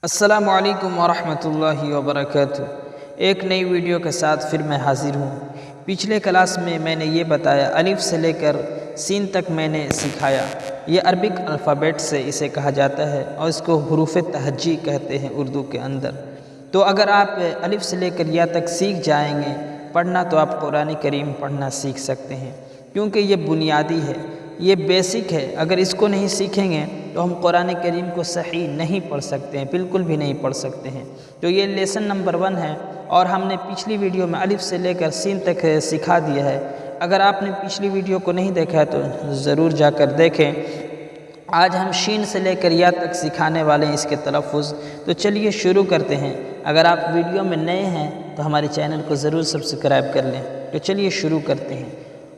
अस्सलामु अलैकुम वरहमतुल्लाहि वबरकातुहू। एक नई वीडियो के साथ फिर मैं हाज़िर हूँ। पिछले क्लास में मैंने ये बताया, अलिफ से लेकर सीन तक मैंने सिखाया। ये अरबिक अल्फ़ाबेट से इसे कहा जाता है और इसको हुरूफ़ तहज्जी कहते हैं उर्दू के अंदर। तो अगर आप अलिफ से लेकर या तक सीख जाएंगे पढ़ना तो आप कुरान करीम पढ़ना सीख सकते हैं, क्योंकि ये बुनियादी है, ये बेसिक है। अगर इसको नहीं सीखेंगे तो हम कुरान करीम को सही नहीं पढ़ सकते हैं, बिल्कुल भी नहीं पढ़ सकते हैं। तो ये लेसन नंबर 1 है और हमने पिछली वीडियो में अलिफ से लेकर सीन तक सिखा दिया है। अगर आपने पिछली वीडियो को नहीं देखा है तो ज़रूर जाकर देखें। आज हम शीन से लेकर या तक सिखाने वाले हैं इसके तलफ़ुज़। तो चलिए शुरू करते हैं। अगर आप वीडियो में नए हैं तो हमारे चैनल को ज़रूर सब्सक्राइब कर लें। तो चलिए शुरू करते हैं।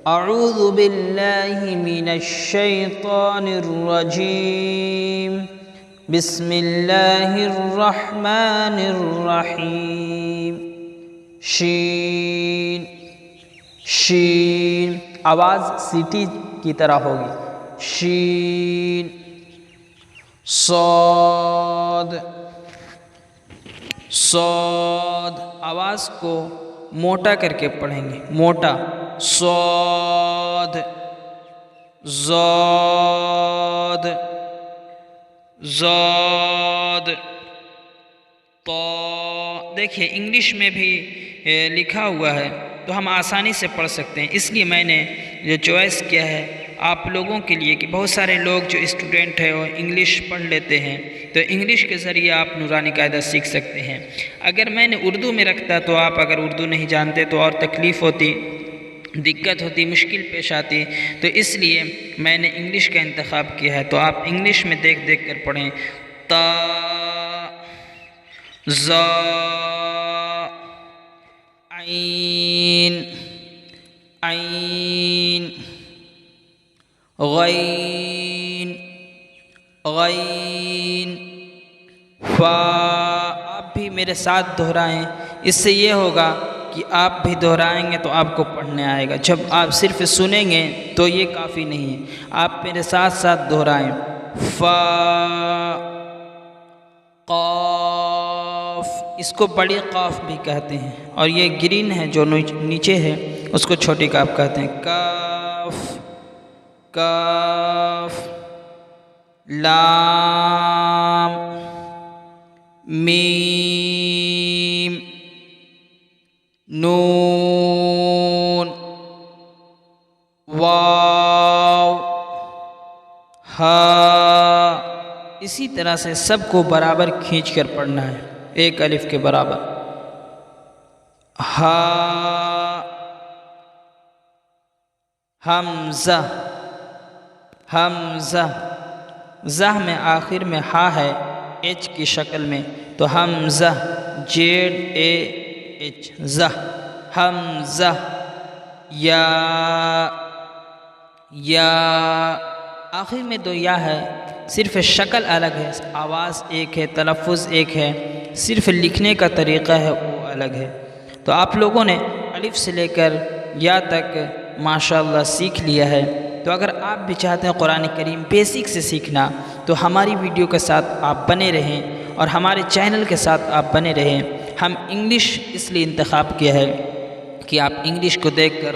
अऊज़ु बिल्लाहि मिनश शैतानिर रजीम, बिस्मिल्लाहिर रहमानिर रहीम। शीन, शीन आवाज़ सीटी की तरह होगी। शीन। सौद, सौद आवाज़ को मोटा करके पढ़ेंगे, मोटा। सौद, ज़ाद, ज़ाद। तो देखिए इंग्लिश में भी लिखा हुआ है तो हम आसानी से पढ़ सकते हैं, इसलिए मैंने ये चॉइस किया है आप लोगों के लिए कि बहुत सारे लोग जो स्टूडेंट हैं वो इंग्लिश पढ़ लेते हैं, तो इंग्लिश के ज़रिए आप नूरानी कायदा सीख सकते हैं। अगर मैंने उर्दू में रखता तो आप अगर उर्दू नहीं जानते तो और तकलीफ़ होती, दिक्कत होती, मुश्किल पेश आती। तो इसलिए मैंने इंग्लिश का इंतखाब किया है। तो आप इंग्लिश में देख देख कर पढ़ें। ता, ज़ा, ऐन, ऐन, गैन, गैन, फा। आप भी मेरे साथ दोहराएं, इससे ये होगा कि आप भी दोहराएंगे तो आपको पढ़ने आएगा। जब आप सिर्फ सुनेंगे तो ये काफ़ी नहीं है, आप मेरे साथ साथ दोहराएं। फा, क़ाफ, इसको बड़ी क़ाफ भी कहते हैं, और ये ग्रीन है जो नीचे है उसको छोटी काफ कहते हैं। काफ, काफ, लाम, मीम, नून, वाव, हा। इसी तरह से सबको बराबर खींच कर पढ़ना है, एक अलिफ के बराबर। हा, हमज़ा, हमज़ा, ज़ह में आखिर में हा है एच की शक्ल में, तो हमज़ा, ZAH, ज़ह, हमज़ा। या, या आखिर में दो या है, सिर्फ शक्ल अलग है, आवाज़ एक है, तलफ़ुज़ एक है, सिर्फ लिखने का तरीक़ा है वो अलग है। तो आप लोगों ने अलिफ से लेकर या तक माशाअल्लाह सीख लिया है। तो अगर आप भी चाहते हैं कुरान करीम बेसिक से सीखना तो हमारी वीडियो के साथ आप बने रहें और हमारे चैनल के साथ आप बने रहें। हम इंग्लिश इसलिए इंतखाब किया है कि आप इंग्लिश को देखकर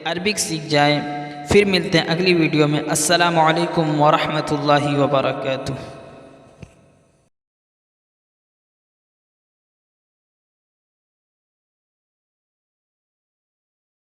अरबिक सीख जाएं। फिर मिलते हैं अगली वीडियो में। अस्सलामु अलैकुम वरहमतुल्लाहि वबरकातुहू।